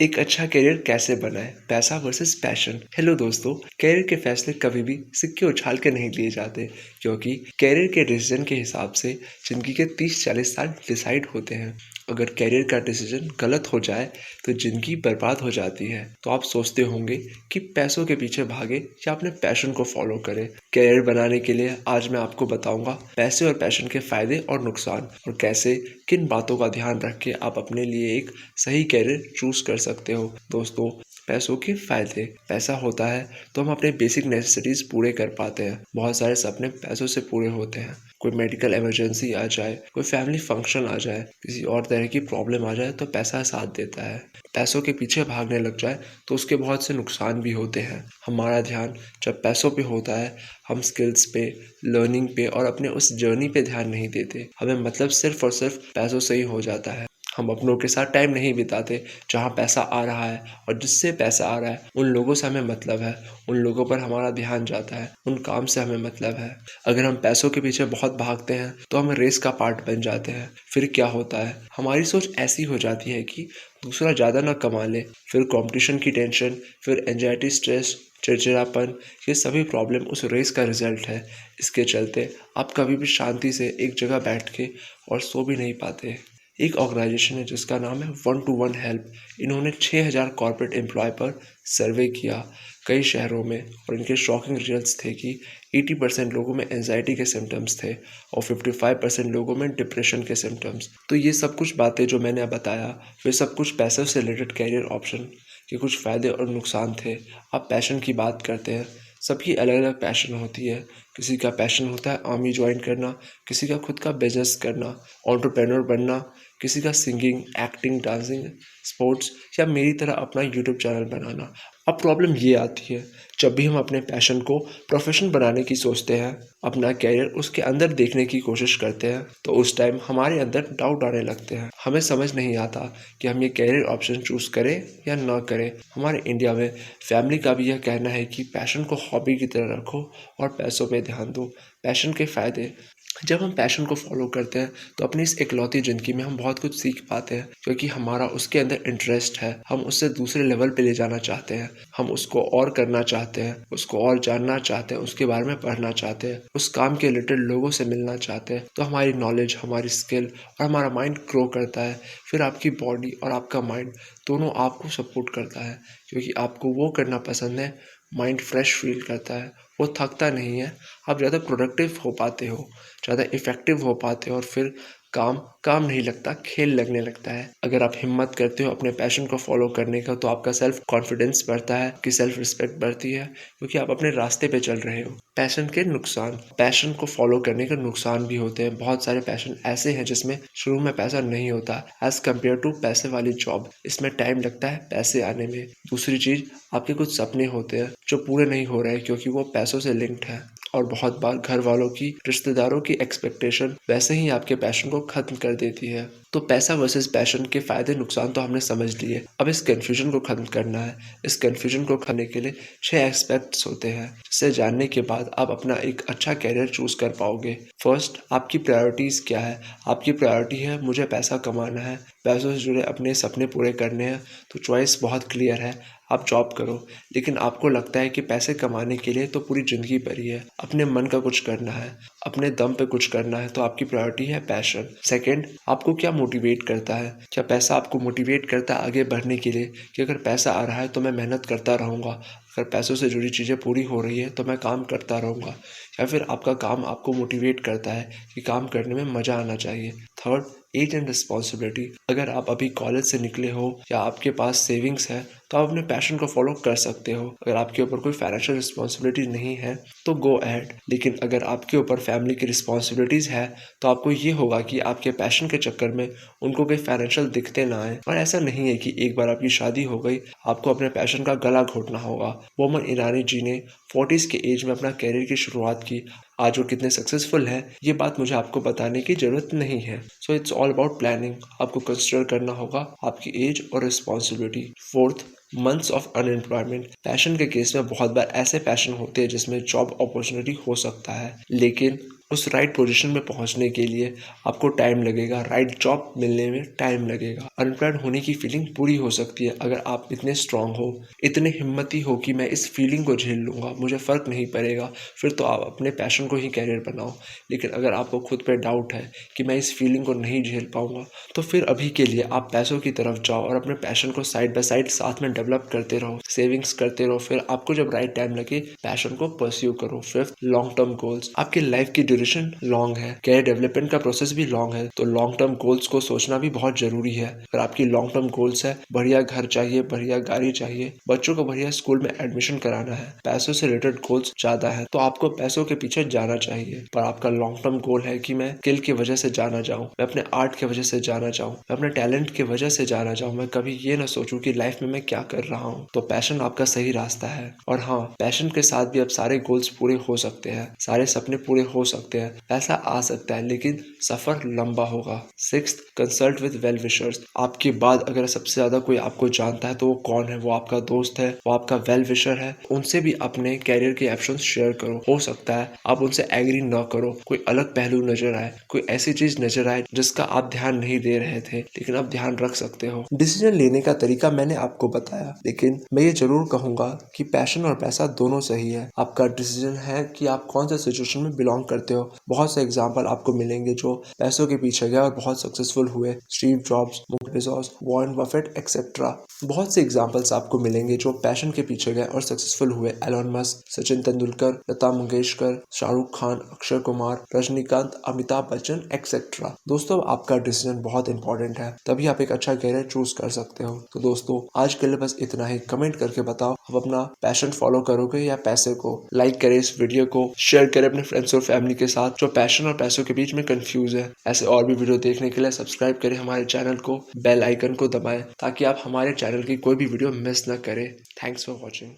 एक अच्छा करियर कैसे बनाएं? पैसा वर्सेस पैशन। हेलो दोस्तों, करियर के फैसले कभी भी सिक्के उछाल के नहीं लिए जाते, क्योंकि करियर के डिसीजन के हिसाब से जिंदगी के 30-40 साल डिसाइड होते हैं। अगर करियर का डिसीजन गलत हो जाए तो जिंदगी बर्बाद हो जाती है। तो आप सोचते होंगे कि पैसों के पीछे भागे या अपने पैशन को फॉलो करें। करियर बनाने के लिए आज मैं आपको बताऊंगा पैसे और पैशन के फायदे और नुकसान, और कैसे किन बातों का ध्यान रख के आप अपने लिए एक सही करियर चूज कर सकते हो। दोस्तों, पैसों के फायदे। पैसा होता है तो हम अपने बेसिक नेसेसिटीज पूरे कर पाते हैं। बहुत सारे सपने पैसों से पूरे होते हैं। कोई मेडिकल इमरजेंसी आ जाए, कोई फैमिली फंक्शन आ जाए, किसी और तरह की प्रॉब्लम आ जाए तो पैसा साथ देता है। पैसों के पीछे भागने लग जाए तो उसके बहुत से नुकसान भी होते हैं। हमारा ध्यान जब पैसों पे होता है, हम स्किल्स पे, लर्निंग पे और अपने उस जर्नी पे ध्यान नहीं देते। हमें मतलब सिर्फ और सिर्फ पैसों से ही हो जाता है। हम अपनों के साथ टाइम नहीं बिताते। जहाँ पैसा आ रहा है और जिससे पैसा आ रहा है उन लोगों से हमें मतलब है, उन लोगों पर हमारा ध्यान जाता है, उन काम से हमें मतलब है। अगर हम पैसों के पीछे बहुत भागते हैं तो हम रेस का पार्ट बन जाते हैं। फिर क्या होता है, हमारी सोच ऐसी हो जाती है कि दूसरा ज़्यादा ना कमा ले। फिर कंपटीशन की टेंशन, फिर एंजाइटी, स्ट्रेस, चिड़चिड़ापन, ये सभी प्रॉब्लम उस रेस का रिजल्ट है। इसके चलते आप कभी भी शांति से एक जगह बैठ के और सो भी नहीं पाते। एक ऑर्गेनाइजेशन है जिसका नाम है 1-to-1 हेल्प। इन्होंने 6000 कॉर्पोरेट एम्प्लॉय पर सर्वे किया कई शहरों में, और इनके शॉकिंग रिजल्ट्स थे कि 80% लोगों में एंजाइटी के सिम्टम्स थे और 55% लोगों में डिप्रेशन के सिम्टम्स। तो ये सब कुछ बातें जो मैंने बताया, वे सब कुछ पैसों से रिलेटेड कैरियर ऑप्शन के कुछ फ़ायदे और नुकसान थे। अब पैशन की बात करते हैं। सबकी अलग अलग पैशन होती है। किसी का पैशन होता है आर्मी ज्वाइन करना, किसी का खुद का बिजनेस करना, एंटरप्रेन्योर बनना, किसी का सिंगिंग, एक्टिंग, डांसिंग, स्पोर्ट्स, या मेरी तरह अपना यूट्यूब चैनल बनाना। अब प्रॉब्लम ये आती है, जब भी हम अपने पैशन को प्रोफेशन बनाने की सोचते हैं, अपना कैरियर उसके अंदर देखने की कोशिश करते हैं, तो उस टाइम हमारे अंदर डाउट आने लगते हैं। हमें समझ नहीं आता कि हम ये कैरियर ऑप्शन चूज़ करें या ना करें। हमारे इंडिया में फैमिली का भी यह कहना है कि पैशन को हॉबी की तरह रखो और पैसों पे ध्यान दो। पैशन के फ़ायदे। जब हम पैशन को फॉलो करते हैं तो अपनी इस इकलौती ज़िंदगी में हम बहुत कुछ सीख पाते हैं, क्योंकि हमारा उसके अंदर इंटरेस्ट है। हम उससे दूसरे लेवल पे ले जाना चाहते हैं, हम उसको और करना चाहते हैं, उसको और जानना चाहते हैं, उसके बारे में पढ़ना चाहते हैं, उस काम के रिलेटेड लोगों से मिलना चाहते हैं। तो हमारी नॉलेज, हमारी स्किल और हमारा माइंड ग्रो करता है। फिर आपकी बॉडी और आपका माइंड दोनों आपको सपोर्ट करता है, क्योंकि आपको वो करना पसंद है। माइंड फ्रेश फील करता है, वो थकता नहीं है। आप ज़्यादा प्रोडक्टिव हो पाते हो, ज़्यादा इफ़ेक्टिव हो पाते हो, और फिर काम काम नहीं लगता, खेल लगने लगता है। अगर आप हिम्मत करते हो अपने पैशन को फॉलो करने का, तो आपका सेल्फ कॉन्फिडेंस बढ़ता है, आपकी सेल्फ रिस्पेक्ट बढ़ती है, क्योंकि आप अपने रास्ते पे चल रहे हो। पैशन के नुकसान। पैशन को फॉलो करने के नुकसान भी होते हैं। बहुत सारे पैशन ऐसे हैं जिसमें शुरू में पैसा नहीं होता एज़ कम्पेयर टू पैसे वाली जॉब। इसमें टाइम लगता है पैसे आने में। दूसरी चीज़, आपके कुछ सपने होते हैं जो पूरे नहीं हो रहे, क्योंकि वो पैसों से लिंक्ड है। और बहुत बार घर वालों की, रिश्तेदारों की एक्सपेक्टेशन वैसे ही आपके पैशन को खत्म कर देती है। तो पैसा वर्सेस पैशन के फायदे नुकसान तो हमने समझ लिए। अब इस कन्फ्यूजन को खत्म करना है। इस कन्फ्यूजन को करने के लिए 6 एस्पेक्ट्स होते हैं, जिसे जानने के बाद आप अपना एक अच्छा कैरियर चूज कर पाओगे। फर्स्ट, आपकी प्रायोरिटीज क्या है। आपकी प्रायोरिटी है मुझे पैसा कमाना है, पैसों से जुड़े अपने सपने पूरे करने हैं, तो चॉइस बहुत क्लियर है, आप जॉब करो। लेकिन आपको लगता है कि पैसे कमाने के लिए तो पूरी ज़िंदगी भरी है, अपने मन का कुछ करना है, अपने दम पे कुछ करना है, तो आपकी प्रायोरिटी है पैशन। सेकंड, आपको क्या मोटिवेट करता है। क्या पैसा आपको मोटिवेट करता है आगे बढ़ने के लिए, कि अगर पैसा आ रहा है तो मैं मेहनत करता रहूँगा, अगर पैसों से जुड़ी चीज़ें पूरी हो रही है तो मैं काम करता रहूँगा। या फिर आपका काम आपको मोटिवेट करता है कि काम करने में मज़ा आना चाहिए। Third, age and responsibility. अगर आप अभी कॉलेज से निकले हो या आपके पास सेविंग्स है, तो आप अपने पैशन को फॉलो कर सकते हो। अगर आपके ऊपर कोई फाइनेंशियल रिस्पॉन्सिबिलिटी नहीं है तो गो अहेड। लेकिन अगर आपके ऊपर फैमिली की रिस्पॉन्सिबिलिटीज़ है, तो आपको ये होगा कि आपके पैशन के चक्कर में उनको कोई फाइनेंशियल दिखते ना आए। और ऐसा नहीं है कि एक बार आपकी शादी हो गई आपको अपने पैशन का गला घोटना होगा। बोमन ईरानी जी ने 40s के एज में अपना कैरियर की शुरुआत की। आज वो कितने सक्सेसफुल हैं, ये बात मुझे आपको बताने की ज़रूरत नहीं है। So it's all about planning. आपको कंसिडर करना होगा आपकी एज और responsibility. Fourth, months of unemployment. Passion के केस में बहुत बार ऐसे पैशन होते हैं जिसमें जॉब अपॉर्चुनिटी हो सकता है, लेकिन उस राइट पोजीशन में पहुंचने के लिए आपको टाइम लगेगा, राइट जॉब मिलने में टाइम लगेगा। अनएम्प्लॉयड होने की फीलिंग पूरी हो सकती है अगर आप इतने स्ट्रांग हो, इतने हिम्मती हो कि मैं इस फीलिंग को झेल लूंगा, मुझे फर्क नहीं पड़ेगा, फिर तो आप अपने पैशन को ही कैरियर बनाओ। लेकिन अगर आपको खुद पे डाउट है कि मैं इस फीलिंग को नहीं झेल पाऊंगा, तो फिर अभी के लिए आप पैसों की तरफ जाओ और अपने पैशन को साइड बाय साइड साथ में डेवलप करते रहो, सेविंग्स करते रहो। फिर आपको जब राइट टाइम लगे पैशन को परस्यू करो। Fifth, long term goals. आपकी लाइफ की ड्यूरेशन लॉन्ग है, कैरियर डेवलपमेंट का प्रोसेस भी लॉन्ग है, तो लॉन्ग टर्म गोल्स को सोचना भी बहुत जरूरी है। अगर आपकी लॉन्ग टर्म गोल्स है, बढ़िया घर चाहिए, बढ़िया गाड़ी चाहिए, बच्चों को बढ़िया स्कूल में एडमिशन कराना है, पैसों से रिलेटेड गोल्स ज्यादा है, तो आपको पैसों के पीछे जाना चाहिए। पर आपका लॉन्ग टर्म गोल है कि मैं स्किल की वजह से जाना चाहूँ, मैं अपने आर्ट की वजह से जाना चाहूँ, मैं अपने टैलेंट की वजह से जाना चाहूँ, मैं कभी ये ना सोचूं कि लाइफ में मैं क्या कर रहा हूँ, तो पैशन आपका सही रास्ता है। और हाँ, पैशन के साथ भी अब सारे गोल्स पूरे हो सकते हैं, सारे सपने पूरे हो सकते हैं, पैसा आ सकता है, लेकिन सफर लंबा होगा। Sixth, consult with well wishers. आपके बाद अगर सबसे ज्यादा कोई आपको जानता है तो वो कौन है? वो आपका दोस्त है, वो आपका वेल विशर है। उनसे भी अपने कैरियर के ऑप्शंस शेयर करो। हो सकता है आप उनसे एग्री ना करो, कोई अलग पहलू नजर आए, कोई ऐसी चीज नजर आए जिसका आप ध्यान नहीं दे रहे थे, लेकिन आप ध्यान रख सकते हो। डिसीजन लेने का तरीका मैंने आपको बताया, लेकिन मैं ये जरूर कहूंगा कि पैशन और पैसा दोनों सही है। आपका डिसीजन है कि आप कौन सा सिचुएशन में बिलोंग करते हो। बहुत से एग्जाम्पल आपको मिलेंगे जो पैसों के पीछे गए और बहुत सक्सेसफुल हुए। Steve jobs, Mukesh Bezos, Warren Buffett etcetera. बहुत से एग्जाम्पल्स आपको मिलेंगे जो पैशन के पीछे गए और सक्सेसफुल हुए। Elon Musk, Sachin Tendulkar, Lata Mangeshkar, Shahrukh Khan, Akshay Kumar, Rajinikanth, Amitabh Bachchan etcetera. दोस्तों, आपका डिसीजन बहुत इंपॉर्टेंट है, तभी आप एक अच्छा कैरियर चूज कर सकते हो। तो दोस्तों, आज के लिए बस इतना ही। कमेंट करके बताओ आप अपना पैशन फॉलो करोगे या पैसे को। लाइक करें इस वीडियो को, शेयर करें अपने फ्रेंड्स और फैमिली के साथ जो पैशन और पैसों के बीच में कंफ्यूज है। ऐसे और भी वीडियो देखने के लिए सब्सक्राइब करें हमारे चैनल को, बेल आइकन को दबाएं ताकि आप हमारे चैनल की कोई भी वीडियो मिस न करें। Thanks for watching.